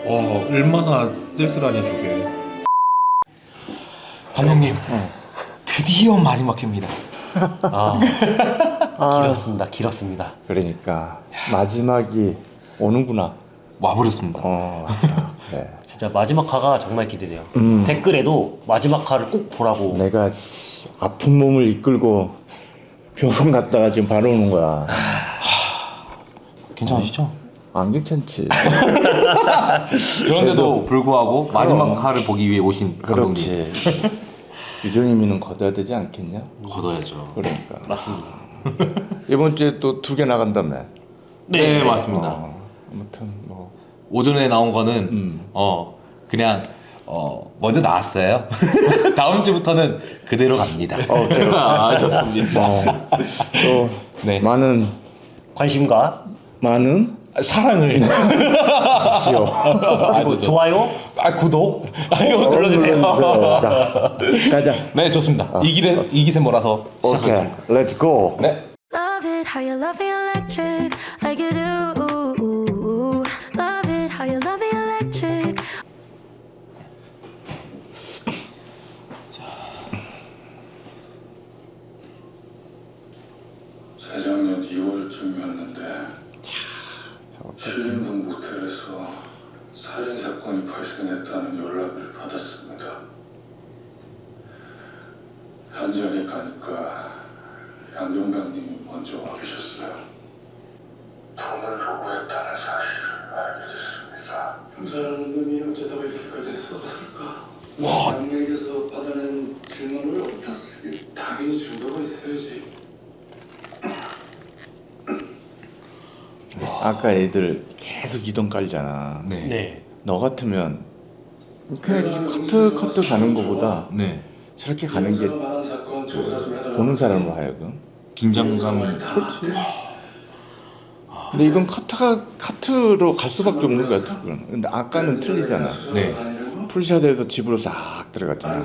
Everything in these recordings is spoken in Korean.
얼마나 쓸쓸하냐 저게. 감독님, 드디어 마지막 회입니다. 길었습니다. 그러니까 마지막이 오는구나. 와버렸습니다. 그래. 진짜 마지막 화가 정말 기대돼요. 댓글에도 마지막 화를 꼭 보라고. 내가 아픈 몸을 이끌고 병원 갔다가 지금 바로 오는 거야. 괜찮으시죠? 안 괜찮지. 그런데도 불구하고 마지막 화를 보기 위해 오신 감독님. 그렇지. 유종임이는 걷어야 되지 않겠냐? 걷어야죠. 그러니까. 맞습니다. 이번 주에 또 2개 나간다며. 네, 맞습니다. 아무튼 뭐 오전에 나온 거는 그냥 먼저 나왔어요. 다음 주부터는 그대로 갑니다. 좋습니다. 또 네. 많은 사랑을 주십시오. 그리고 좋아요, 구독 이거 눌러주세요. 자, 가자. 네, 좋습니다. 이 기세 몰아서 오케이, 시작하겠습니다. 렛츠 고. 네. Love it how you love me electric like you do. Love it how you love me electric. 재작년 2월쯤이었는데 신림동 모텔에서 살인 사건이 발생했다는 연락을 받았습니다. 현장에 가니까 양종강님이 먼저 와 계셨어요. 돈을 요구했다는 사실을 알게 됐습니다. 형사라는 놈이 어쩌다가 이렇게까지 썩었을까? 양에게서 받아낸 증언을 어디다 쓰게? 당연히 증거가 있어야지. 아까 애들 계속 이동 깔잖아. 네. 네. 너 같으면 그냥 이렇게 커트 가는 거보다 네. 저렇게 가는 게 보는 사람으로 하여금. 긴장감이. 그렇지. 근데 이건 카트로 갈 수밖에 없는 거야. 근데 아까는 틀리잖아. 네. 풀샷에서 집으로 싹 들어갔잖아.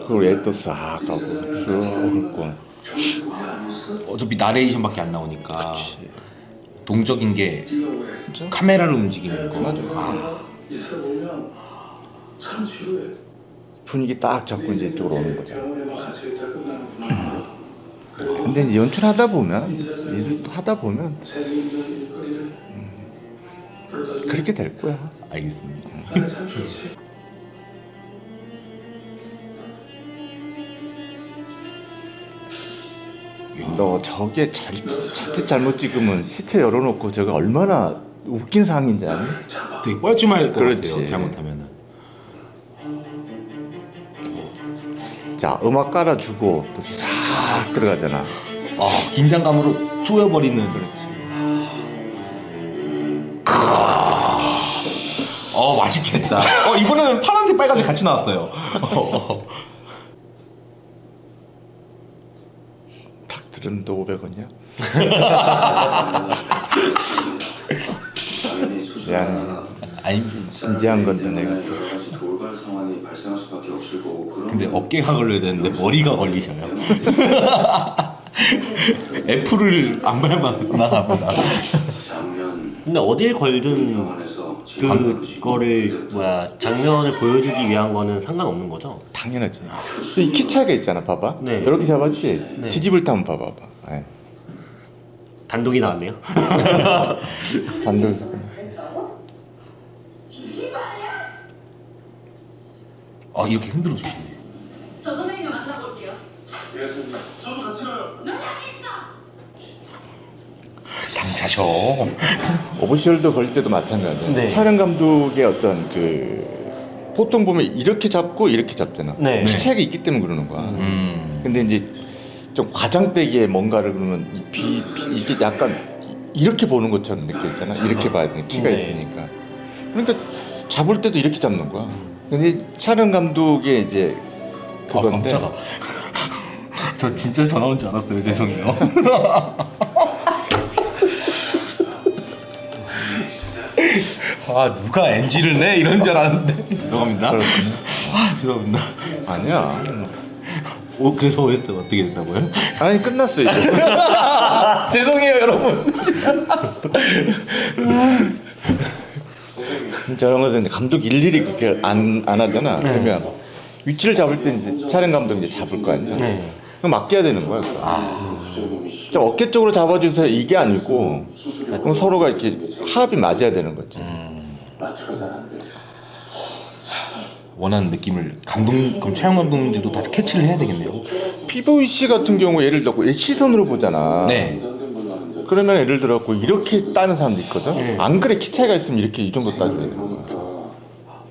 그리고 얘 또 싹 가고 쭉 긁고. 어차피 나레이션밖에 안 나오니까 동적인 게 카메라를 움직이는 거. 맞아. 있어 보면 참 지루해. 분위기 딱 잡고 이제 이쪽으로 오는 거잖아. 병원에만 같이 있다 끝나는구나. 근데 이제 연출하다 보면 일을 또 하다 보면 세상있는 일거리를 불러주는 그렇게 될 거야. 알겠습니다. 나는 참 좋지. 너 저게 자칫 잘못 찍으면 시체 열어놓고 저게 얼마나 웃긴 상황인지 아니? 되게 뻘쭘할 것 그렇지. 같아요. 잘못하면은. 자, 음악 깔아주고 또 싹 들어가잖아. 긴장감으로 쪼여버리는. 그렇지. 맛있겠다. 이번에는 파란색, 빨간색 같이 나왔어요. 탁 들었는데 500원이야? 미안해. 아니지. 진지한 건데 내가. 여러 가지 돌발 상황이 발생할 수밖에 없을 거고 그런 근데 어깨가 걸려야 되는데 머리가 걸리셔요. F를 안 밟았나 보다. 장면 근데 어딜 걸든 병원에서 그거를 장면을 보여주기 위한 거는 상관없는 거죠. 당연하지. 이 키 차이가 있잖아, 봐봐. 네. 이렇게 잡았지? 네. 뒤집을 때 한번 봐봐. 아이, 단독이 나왔네요. 단독에서 이렇게 흔들어 주시네. 저 선생님 만나볼게요. 저도 같이 가요. 당차셔. 오버숄더 걸 때도 마찬가지야. 네. 촬영 감독의 어떤 보통 보면 이렇게 잡고 이렇게 잡잖아. 네. 키 차이가 있기 때문에 그러는 거야. 근데 이제 좀 과장되게 뭔가를 그러면 이게 약간 이렇게 보는 것처럼 느껴지잖아. 이렇게 봐야 돼. 키가 네. 있으니까. 그러니까 잡을 때도 이렇게 잡는 거야. 근데 촬영 감독의 이제 그건데. 깜짝아. 저 진짜 전화 온 줄 알았어요. 죄송해요. 누가 NG를 내? 이런 줄 알았는데. 죄송합니다. 죄송합니다. 아니야. 그래서 OST가 어떻게 됐다고요? 아니 끝났어 이제. 죄송해요 여러분. 선생님 저런 것은 감독 일일이 그렇게 안 하잖아. 그러면 위치를 잡을 때 이제 촬영 감독이 이제 잡을 거 아니야. 그럼 맡겨야 되는 거야. 좀 어깨 쪽으로 잡아주세요 이게 아니고 그럼 서로가 이렇게 합이 맞아야 되는 거지. 맞추가 잘안 돼. 원하는 느낌을 그럼 촬영 감독님들도 다 캐치를 해야 되겠네요. PVC 같은 경우 예를 들어 시선으로 보잖아. 네. 그러면 예를 들어 이렇게 따는 사람도 있거든. 안 그래 키 차이가 있으면 이렇게 이 정도 따야 되는 거야.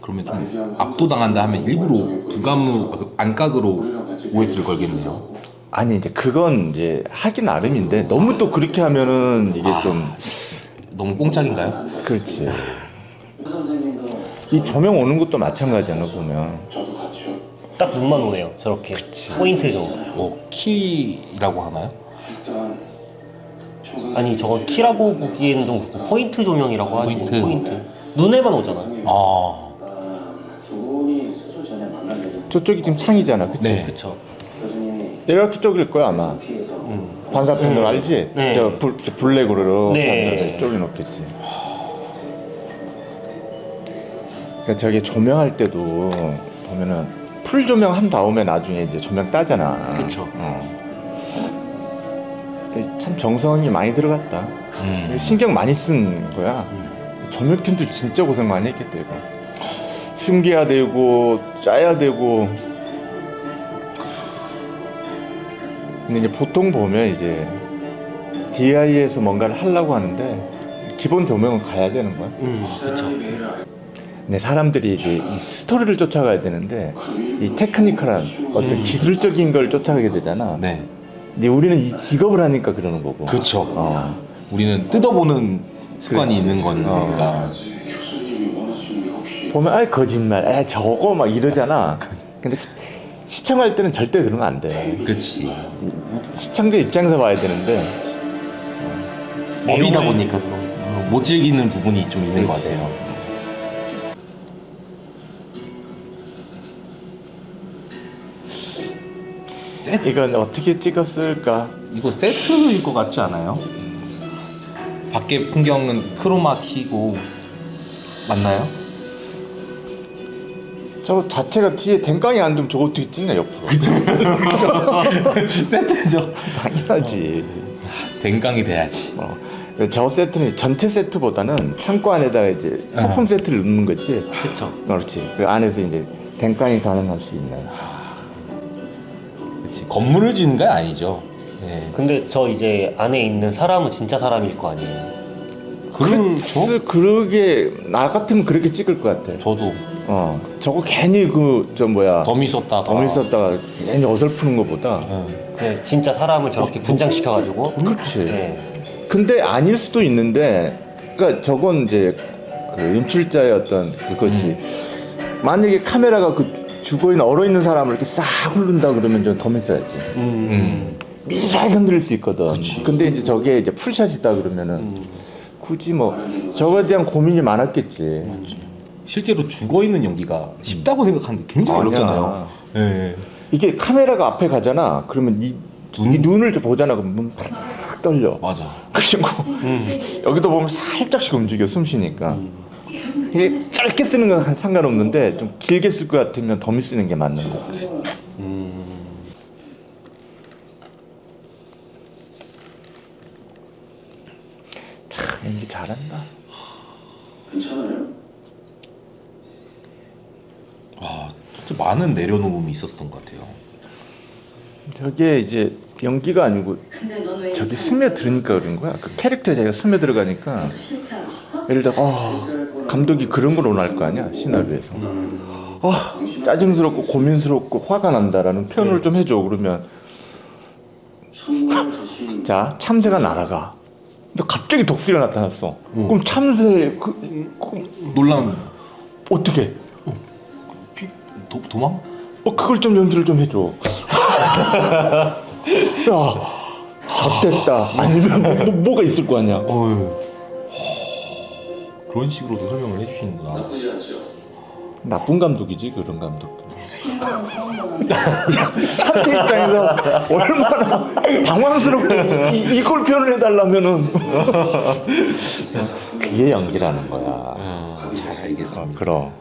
그러면 좀 압도당한다 하면 일부러 부감으로 안각으로 OS를 걸겠네요. 아니 이제 그건 이제 하기 나름인데 너무 또 그렇게 하면은 이게 좀 너무 뽕짝인가요? 그렇지. 선생님도 이 조명 오는 것도 마찬가지잖아 보면. 저도 같이요. 딱 눈만 오네요. 저렇게 포인트 정도. 키라고 하나요? 일단 아니 저건 키라고 보기에는 좀 그렇고 포인트 조명이라고 하지. 포인트. 포인트. 눈에만 오잖아. 아, 두 분이 수술 전에 만나게 저쪽이 지금 창이잖아, 그치? 네. 그렇죠. 교수님이 이렇게 쪽일 거야 아마. 피해서 반사편으로 알지? 네. 저 블랙으로 네. 이렇게 쪽이 놓겠지. 그러니까 저게 조명할 때도 보면은 풀 조명 한 다음에 나중에 이제 조명 따잖아. 그쵸. 참 정성이 많이 들어갔다. 신경 많이 쓴 거야. 조명팀들 진짜 고생 많이 했겠다 이거. 숨겨야 되고 짜야 되고. 근데 이제 보통 보면 이제 DI에서 뭔가를 하려고 하는데 기본 조명은 가야 되는 거야. 그렇죠. 근데 사람들이 이제 이 스토리를 쫓아가야 되는데 이 테크니컬한 어떤 기술적인 걸 쫓아가게 되잖아. 네. 근데 우리는 이 직업을 하니까 그러는 거고. 그렇죠. 어. 우리는 뜯어보는 습관이 있는 거니까. 교수님이 원하시는 게 혹시 보면 아 거짓말, 저거 막 이러잖아. 근데 시청할 때는 절대 그러면 안 돼. 그렇지. 시청자 입장에서 봐야 되는데. 업이다 보니까 또 못 즐기는 부분이 좀 있는 것 같아요. 이건 어떻게 찍었을까? 이거 세트일 것 같지 않아요? 밖에 풍경은 크로마 키고 맞나요? 저거 자체가 뒤에 댕강이 안 되면 저거 어떻게 찍냐 옆으로. 세트죠. 당연하지. 댕강이 돼야지. 저 세트는 전체 세트보다는 창고 안에다가 이제 소품 세트를 넣는 거지. 그렇죠. 그렇지. 그 안에서 이제 댕강이 가능할 수 있는. 그렇지. 건물을 짓는 게 아니죠. 네. 근데 저 이제 안에 있는 사람은 진짜 사람일 거 아니에요. 그렇죠. 그러게 나 같으면 그렇게 찍을 것 같아. 저도 저거 괜히 더미 썼다가 덤이 썼다가 괜히 어설프는 것보다. 그냥 진짜 사람을 저렇게 분장시켜가지고. 그렇지. 네. 근데 아닐 수도 있는데, 그러니까 저건 이제 그 연출자의 어떤 그거지. 만약에 카메라가 그 죽어있는 얼어있는 사람을 이렇게 싹 흐른다 그러면 좀 덤이 써야지. 미세하게 흔들릴 수 있거든. 근데 이제 저게 이제 풀샷이다 그러면은 굳이 뭐 저거에 대한 고민이 많았겠지. 실제로 죽어 있는 연기가 쉽다고 생각하는데 굉장히 아니야. 어렵잖아요. 네. 이게 카메라가 앞에 가잖아. 그러면 이 눈을 좀 보잖아. 그러면 눈 팍 떨려. 맞아. 그리고 여기도 보면 살짝씩 움직여 숨 쉬니까. 이게 짧게 쓰는 건 상관없는데 좀 길게 쓸 것 같으면 덤이 쓰는 게 맞는 거. 참 연기 잘한다. 괜찮아요? 진짜 많은 내려놓음이 있었던 것 같아요. 저게 이제 연기가 아니고 근데 넌 왜 저기 스며들으니까 그런 거야. 그 캐릭터에 자기가 스며들어가니까. 실패하고 싶어? 예를 들어 감독이 그런 걸 원할 거 아니야 시나리오에서. 짜증스럽고 고민스럽고 화가 난다라는 표현을 좀 해줘. 그러면 성공을 다시 자 참새가 날아가. 근데 갑자기 독수리가 나타났어. 그럼 참새 놀란 어떻게? 도망? 그걸 좀 연기를 좀 해줘. 야, 좆됐다. 아니면 뭐가 있을 거 아니야. 그런 식으로도 설명을 해주시는구나. 나쁘지 않죠? 나쁜 감독이지 그런 감독도. 차태 입장에서 얼마나 당황스럽게 이걸 표현해달라면은 그게 연기라는 거야. 잘 알겠습니다. 그럼.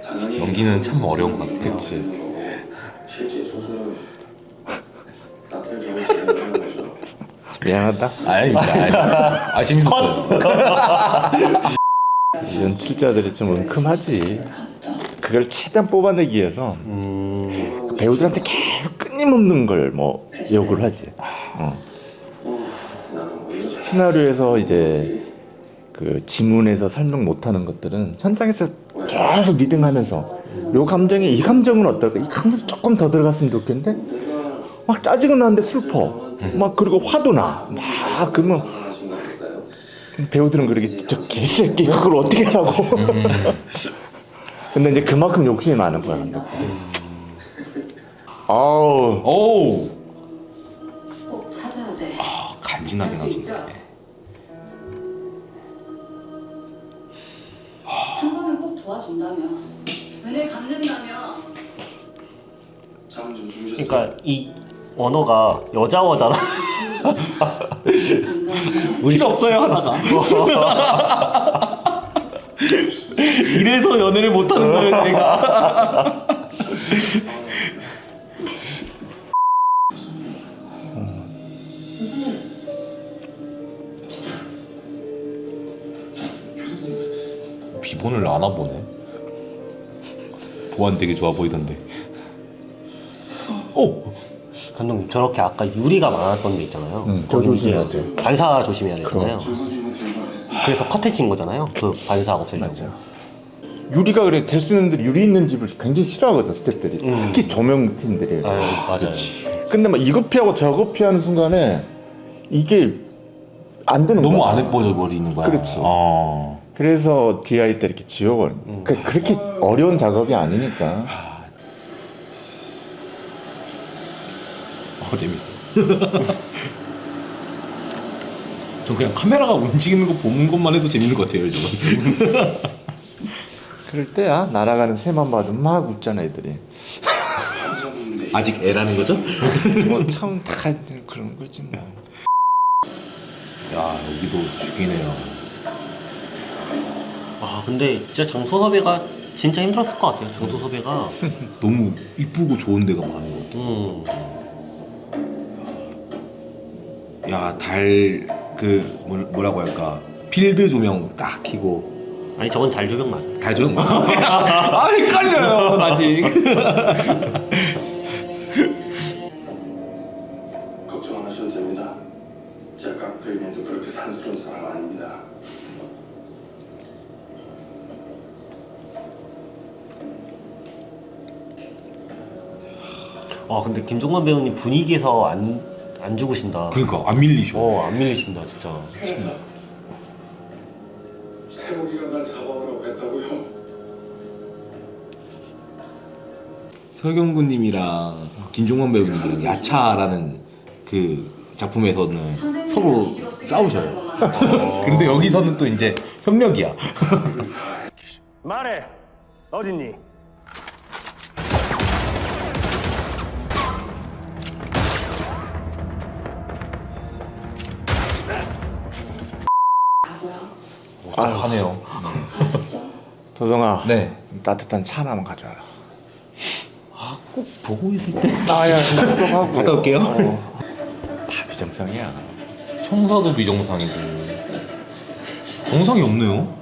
당연히 연기는 참 어려운 것 같아요. 그치. 실제 소설은 나탈 점을 진행하는 거죠. 미안하다. 아닙니다. 재밌었어요. 연출자들이 좀 은큼하지. 그걸 최대한 뽑아내기 위해서 배우들한테 계속 끊임없는 걸 뭐 요구를 하지. 시나리오에서 이제 그 지문에서 설명 못하는 것들은 현장에서 계속 리딩하면서 요 감정이 이 감정은 어떨까? 이 감정 조금 더 들어갔으면 좋겠는데 막 짜증은 나는데 슬퍼. 막 그리고 화도 나. 막 그러면 배우들은 그러게 저 개새끼 그걸 어떻게 하라고. 근데 이제 그만큼 욕심이 많은 거야 감독들이. 아우. 오. 꼭 찾아야 돼. 간지나게 할 수 있죠? 나오셨네. 한 번은 꼭 도와준다면, 은혜 갚는다면. 잠좀 주무셨어요? 그러니까 이 원어가 여자어잖아. 필요 없어요 하다가. 이래서 연애를 못하는 거예요 제가. 비본을 안 와보네. 보안 되게 좋아 보이던데. 오! 감독님 저렇게 아까 유리가 많았던 데 있잖아요. 그거 거기 이제 조심해야 돼. 반사 조심해야 되잖아요. 조선님은 들어가겠습니다. 그래서 컷해진 거잖아요. 그 반사 없애려고. 맞아. 유리가 그래 델스는들 유리 있는 집을 굉장히 싫어하거든 스태프들이. 특히 조명팀들이. 맞아요. 근데 막 이거 피하고 저거 피하는 순간에 이게 안 되는 거야. 너무 안 예뻐져 버리는 거야. 그렇지. 어. 그래서 DI 때 이렇게 지워버려. 그렇게 어려운 작업이 아니니까. 재밌어. 저 그냥 카메라가 움직이는 거 보는 것만 해도 재밌는 것 같아요 요즘은. 그럴 때야 날아가는 새만 봐도 막 웃잖아 애들이. 아직 애라는 거죠? 뭐 참 다 그런 거지 뭐. 야 여기도 죽이네요. 아 근데 진짜 장소 섭외가 진짜 힘들었을 것 같아요. 장소 섭외가. 너무 이쁘고 좋은 데가 많은 것 같아. 야달 그 뭐라고 할까 필드 조명 딱 켜고. 아니 저건 달 조명 맞아. 달 조명 아 헷갈려요 전 아직. 걱정 안 하셔도 됩니다. 제가 깡패이면도 그렇게 산스러운 사람 아닙니다. 아 근데 김종만 배우님 분위기에서 안 죽으신다. 그러니까 안 밀리셔. 안 밀리신다 진짜. 세목이가 날 잡아오라고 했다고요? 설경구님이랑 김종원 배우님이랑 야차라는 그 작품에서는 서로 싸우셔요. 근데 여기서는 또 이제 협력이야. 말해 어딨니? 하네요. 도성아. 네. 따뜻한 차 하나만 가져와라. 꼭 보고 있을 때 나야 하고. 갔다 올게요. 다 비정상이야. 청사도 비정상이고 정상이 없네요.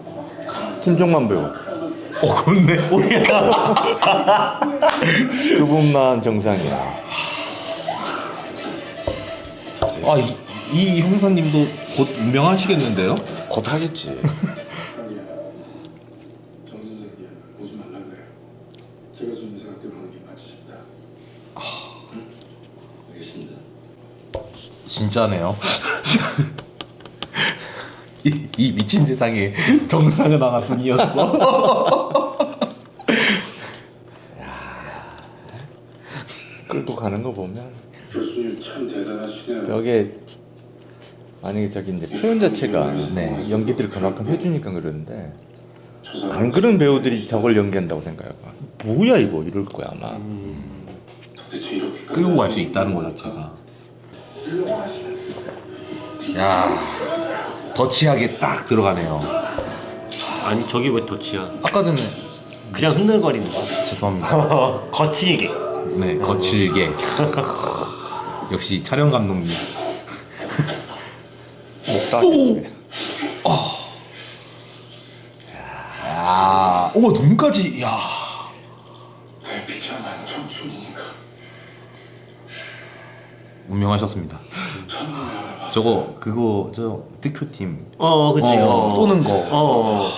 김종만 배우. 그렇네. 그분만 정상이야. 이 형사님도 곧 유명하시겠는데요? 곧 하겠지. 정 선생님 오지 말라 그래. 제가 좀 생각대로 하는 게 맞지 싶다. 응? 알겠습니다. 진짜네요. 이 미친 세상에 정상은 하나뿐이었어. 끌고 가는 거 보면 교수님 참 대단하시네요. 저게 만약에 저기 이제 표현 자체가 네. 연기들 그만큼 해주니까 그러는데 안 그런 배우들이 저걸 연기한다고 생각해봐. 뭐야 이거 이럴 거야 아마. 도대체 이렇게 끌고 갈 수 있다는 거 자체가. 야, 더치하게 딱 들어가네요. 아니 저기 왜 덧이야? 아까 전에 그냥 흔들거리는 거. 죄송합니다. 거칠게. 네, 거칠게. 역시 촬영 감독님. 목다. 야, 오 눈까지. 야, 내 비참한 청춘이니까 운명하셨습니다. 천문을 알아봤어. 저거 그거 저 득표팀 그치. 쏘는 거.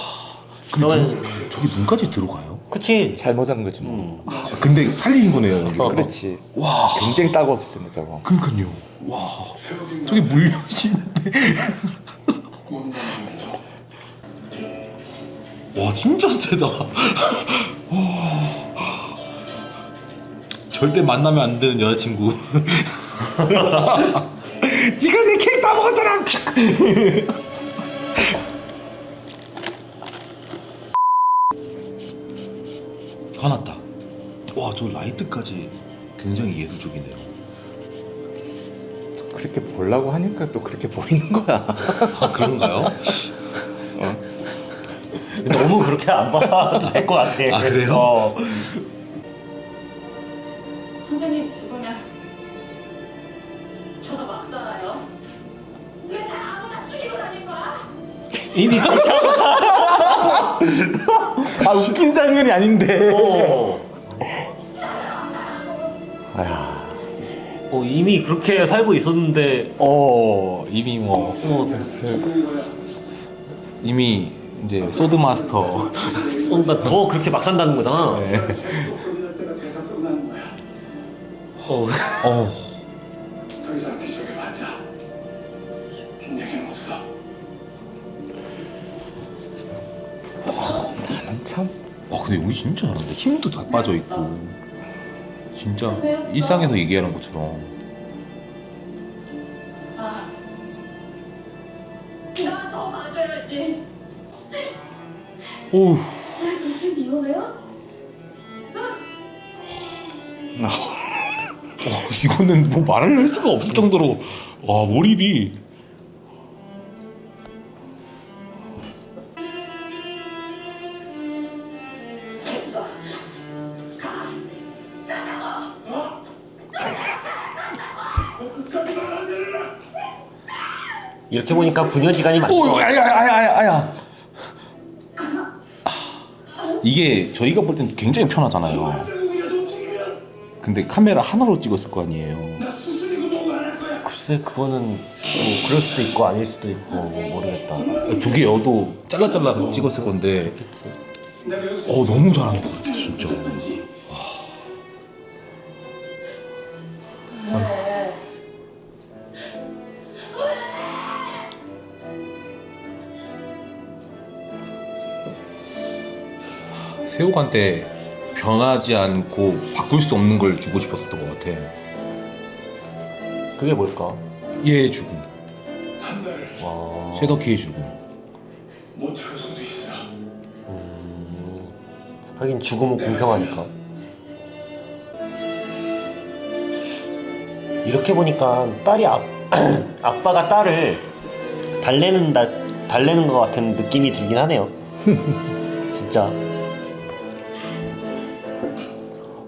그러면 저기 눈까지 들어가요? 그치. 잘못한 거지 뭐. 근데 살리신 거네요 여기. 그렇지. 와, 경쟁 따가웠을 텐데 저거. 그러니까요. 와, 새벽인 저기 물려신데. 못 넘기면서 와, 진짜 세다. 절대 만나면 안 되는 여자친구. 네가 내 케이크 다 먹었잖아. 화났다. 와, 저 라이트까지 굉장히 예술적이네요. 그렇게 보려고 하니까 또 그렇게 보이는 거야. 아, 그런가요? 너무 그렇게 안 봐도 될 것 같아. 아, 그래요? 선생님 죽으면 저도 막 살아요. 왜 나 아무나 죽이고 다닐 거야? 이미 그렇게 아 웃긴 장면이 아닌데. 아야. 이미 그렇게 살고 있었는데 이미 이미 이제 소드 마스터. 그러니까 더 그렇게 막 산다는 거잖아. 고민할 때가 돼서 끝나는 거야. 더 이상 뒤적여 봤자 뒷얘기는 없어. 나는 참. 와, 근데 여기 진짜 잘한다. 힘도 다 빠져 있고. 진짜 일상에서 얘기하는 것처럼. 아, 나 더 맞아야지. 오우. 그렇게 미워해요? 이거는 뭐 말을 할 수가 없을 정도로 와, 몰입이. 됐어. 가. 이렇게 보니까 분여지간이 많다. 오, 아야. 이게 저희가 볼 땐 굉장히 편하잖아요. 근데 카메라 하나로 찍었을 거 아니에요. 글쎄 그거는 뭐 그럴 수도 있고 아닐 수도 있고 모르겠다. 두 개 여도 잘라 찍었을 건데. 너무 잘하는 것 같아, 진짜. 새우한테 변하지 않고 바꿀 수 없는 걸 주고 싶었던 것 같아. 그게 뭘까? 얘의 죽음, 한 달 와. 쉐더키의 죽음. 못 찾을 수도 있어. 하긴 죽음은 공평하니까. 이렇게 보니까 딸이 아빠가 딸을 달래는 것 같은 느낌이 들긴 하네요. 진짜.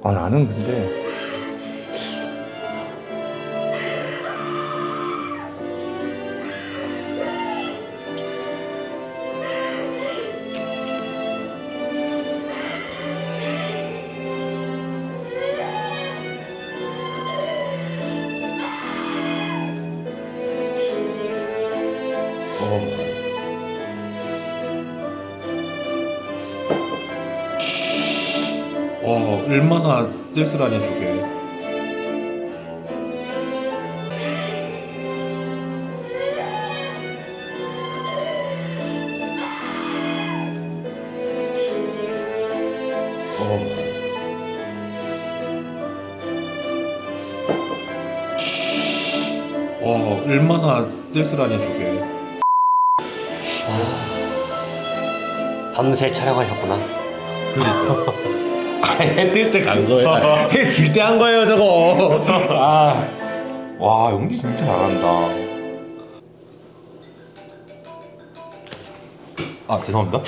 아 나는 근데 얼마나 쓸쓸하냐 저게. 얼마나 쓸쓸하냐 저게. 밤새 촬영하셨구나. 그러니까. 해 뜰 때 간 거예요. 해 질 때 한 거예요, 저거. 와, 연기 진짜 잘한다. 죄송합니다.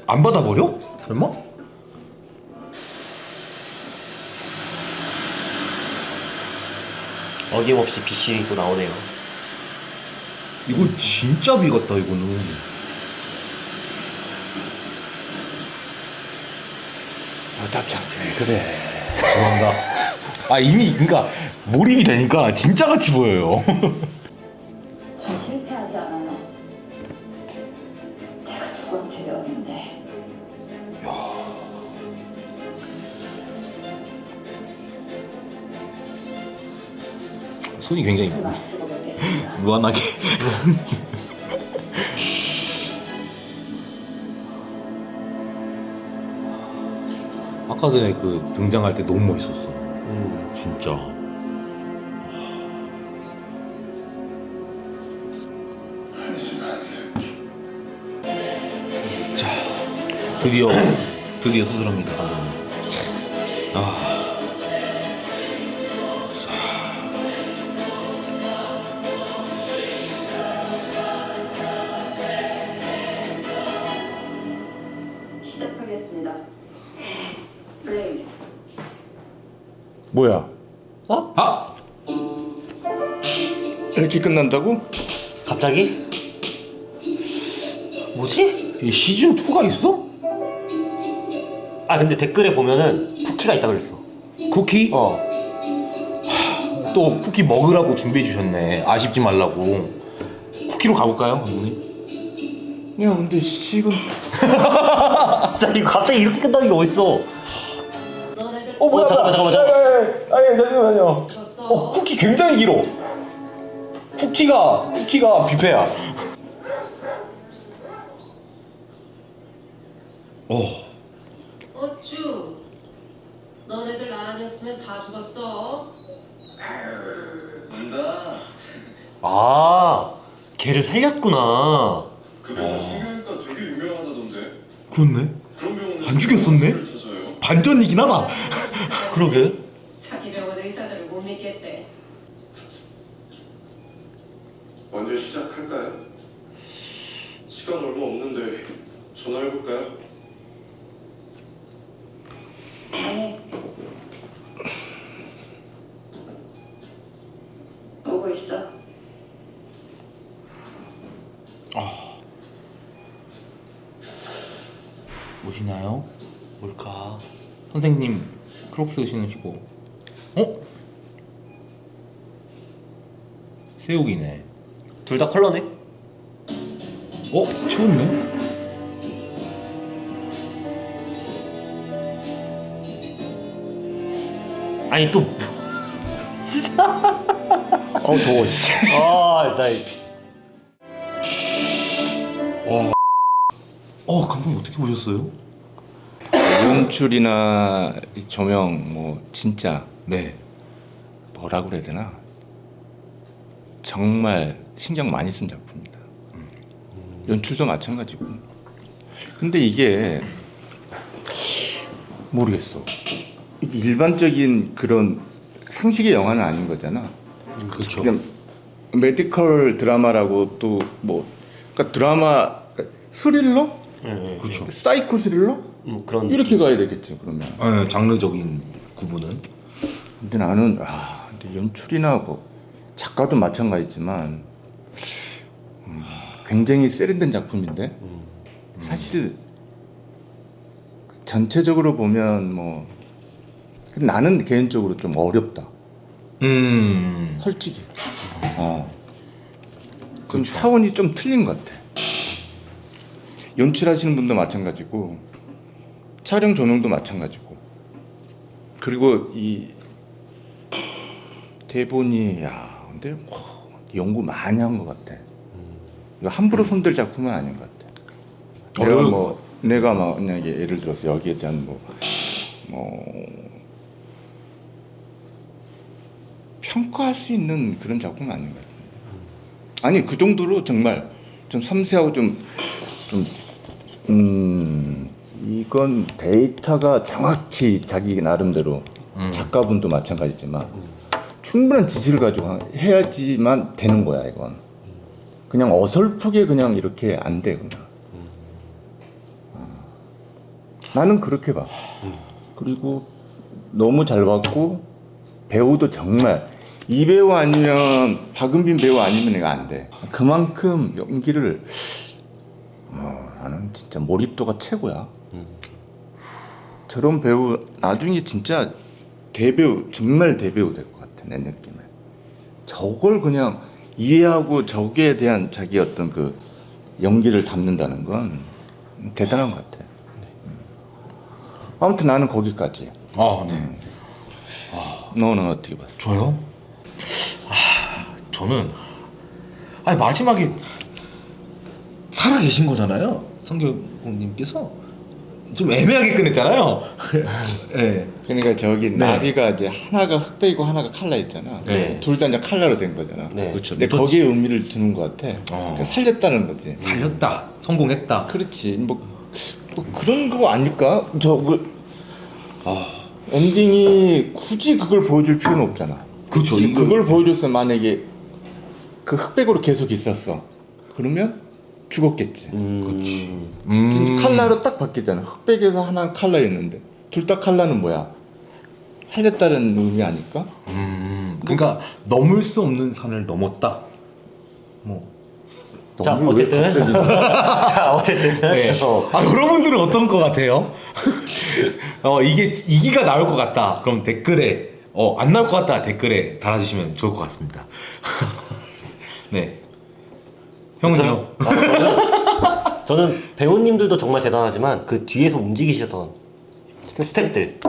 안 받아버려? 설마? 어김없이 BC 또 나오네요. 이거 진짜 비 같다, 이거는. 답지 않게 왜 그래. 죄송합니다. 이미, 그니까, 몰입이 되니까 진짜 같이 보여요. 전 실패하지 않아요. 내가 누구한테 배웠는데. 손이 굉장히 술 마치고 뵙겠습니다. 무한하게. 아까 전에 그 등장할 때 너무 멋있었어. 진짜. 한심한 새끼. 자, 드디어 수술합니다, 감독님. 시작하겠습니다. 플레이. 뭐야? 아! 이렇게 끝난다고? 갑자기? 뭐지? 이 시즌 2가 있어? 근데 댓글에 보면은 쿠키가 있다 그랬어. 쿠키? 또 또 쿠키 먹으라고 준비해 주셨네. 아쉽지 말라고. 쿠키로 가볼까요, 감독님? 야, 근데 이건 진짜 이거 갑자기 이렇게 끝나는 게 어딨어? 너네들 뭐야? 잠깐만. 잠시만요. 졌어. 쿠키 굉장히 길어. 쿠키가 뷔페야. 어쭈. 너네들 나 아니었으면 다 죽었어. 걔를 살렸구나. 그 병원 수명외과 되게 유명하다던데. 그렇네. 그런 병원에 안 죽였었네? 찾아요. 반전이긴 하다. 그러게. 자기 병원 의사들을 못 믿겠대. 먼저 시작할까요? 시간 얼마 없는데 전화해볼까요? 아니. 오고 있어. 보시나요? 뭘까? 선생님 크록스 신으시고. 새우기네. 둘 다 컬러네? 채웠네? 아니 또 더워 진짜. 감독님 어떻게 보셨어요? 연출이나 이 조명 뭐 진짜 네. 뭐라 그래야 되나? 정말 신경 많이 쓴 작품입니다. 연출도 마찬가지고. 근데 이게 모르겠어. 이게 일반적인 그런 상식의 영화는 아닌 거잖아. 그렇죠. 그냥 메디컬 드라마라고 또 뭐 그러니까 드라마 그러니까 스릴러? 그렇죠. 사이코 스릴러? 그런 이렇게 가야 되겠죠 그러면. 장르적인 구분은. 근데 나는 근데 연출이나 뭐 작가도 마찬가지지만 굉장히 세련된 작품인데 사실 전체적으로 보면 뭐 나는 개인적으로 좀 어렵다. 솔직히. 좀 그쵸. 차원이 좀 틀린 것 같아. 연출하시는 분도 마찬가지고 촬영 조명도 마찬가지고 그리고 이 대본이 근데 연구 많이 한 것 같아. 이거 함부로 손댈 작품은 아닌 것 같아. 내가 만약에 예를 들어서 여기에 대한 평가할 수 있는 그런 작품은 아닌 것 같아. 아니 그 정도로 정말 좀 섬세하고 이건 데이터가 정확히 자기 나름대로 작가분도 마찬가지지만 충분한 지식을 가지고 해야지만 되는 거야 이건. 그냥 어설프게 그냥 이렇게 안 돼 그냥. 나는 그렇게 봐. 그리고 너무 잘 봤고 배우도 정말 이 배우 아니면 박은빈 배우 아니면 이거 안 돼. 그만큼 연기를 나는 진짜 몰입도가 최고야. 저런 배우 나중에 진짜 대배우 정말 대배우 될 것 같아 내 느낌에. 저걸 그냥 이해하고 저기에 대한 자기 어떤 그 연기를 담는다는 건 대단한 것 같아. 아무튼 나는 거기까지. 아, 네. 너는 어떻게 봐? 저요? 저는 아니 마지막에 살아 계신 거잖아요. 성경님께서 좀 애매하게 끝냈잖아요. 네. 그러니까 저기 네. 나비가 이제 하나가 흑백이고 하나가 칼라 있잖아. 네. 둘 다 이제 칼라로 된 거잖아. 네. 그렇죠. 근데 거기에 의미를 두는 것 같아. 어. 그러니까 살렸다는 거지. 살렸다. 성공했다. 그렇지. 뭐 그런 거 아닐까? 엔딩이 굳이 그걸 보여줄 필요는 없잖아. 그렇죠. 굳이 이거- 그걸 보여줬어 만약에 그 흑백으로 계속 있었어. 그러면 죽었겠지. 진짜 칼라로 딱 바뀌잖아. 흑백에서 하나는 칼라였는데 둘 다 칼라는 뭐야? 살렸다는 의미 아닐까? 그러니까 넘을 수 없는 산을 넘었다. 뭐. 자, 너무 왜 어쨌든. 갑자기- 자, 어쨌든. 네. 여러분들은 어떤 것 같아요? 이게 이기가 나올 것 같다. 그럼 댓글에 안 나올 것 같다. 댓글에 달아주시면 좋을 것 같습니다. 네. 형은요? 저는 배우님들도 정말 대단하지만 그 뒤에서 움직이시던 스태프들.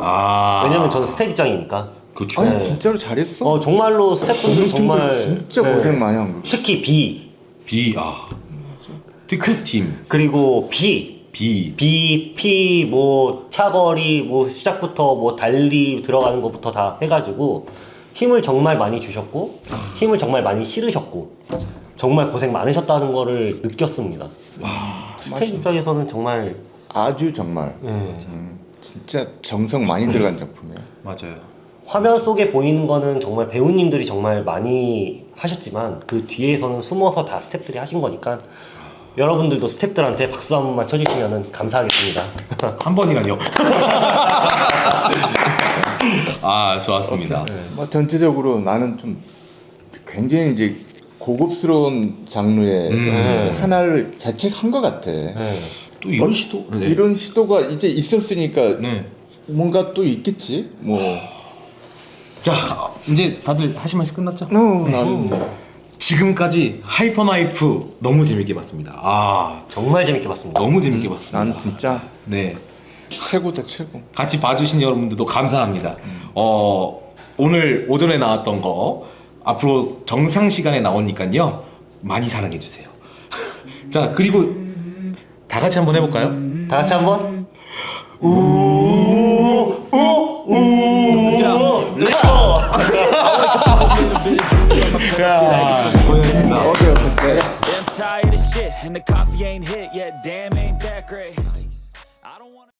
왜냐면 저는 스태프 입장이니까. 그렇죠. 아니 네. 진짜로 잘했어. 정말로 스태프분들 정말 진짜 네. 고생 많이 한 거. 특히 B TQ팀 그리고 B P 뭐 차거리 뭐 시작부터 뭐 달리 들어가는 것부터 다 해가지고 힘을 정말 많이 주셨고 힘을 정말 많이 실으셨고 정말 고생 많으셨다는 거를 느꼈습니다. 스태프 입장에서는 정말 아주 정말 진짜 정성 많이 들어간 작품이야. 맞아요. 화면 속에 보이는 거는 정말 배우님들이 정말 많이 하셨지만 그 뒤에서는 숨어서 다 스태프들이 하신 거니까 여러분들도 스태프들한테 박수 한 번만 쳐주시면 감사하겠습니다. 한 번이라뇨. 좋았습니다. 뭐 전체적으로 나는 좀 굉장히 이제 고급스러운 장르의 하나를 개척한 것 같아. 또 이런 시도? 네. 이런 시도가 이제 있었으니까 네. 뭔가 또 있겠지. 뭐. 자, 이제 다들 하실 말씀 끝났죠? 나는 지금까지 하이퍼나이프 너무 재밌게 봤습니다. 정말 재밌게 봤습니다. 너무 재밌게 봤습니다. 난 진짜 네. 최고다 최고. 같이 봐주신 여러분들도 감사합니다. 오늘 오전에 나왔던 거 앞으로 정상 시간에 나오니까요 많이 사랑해 주세요. 자, 그리고 다 같이 한번 해볼까요? 다 같이 한번 우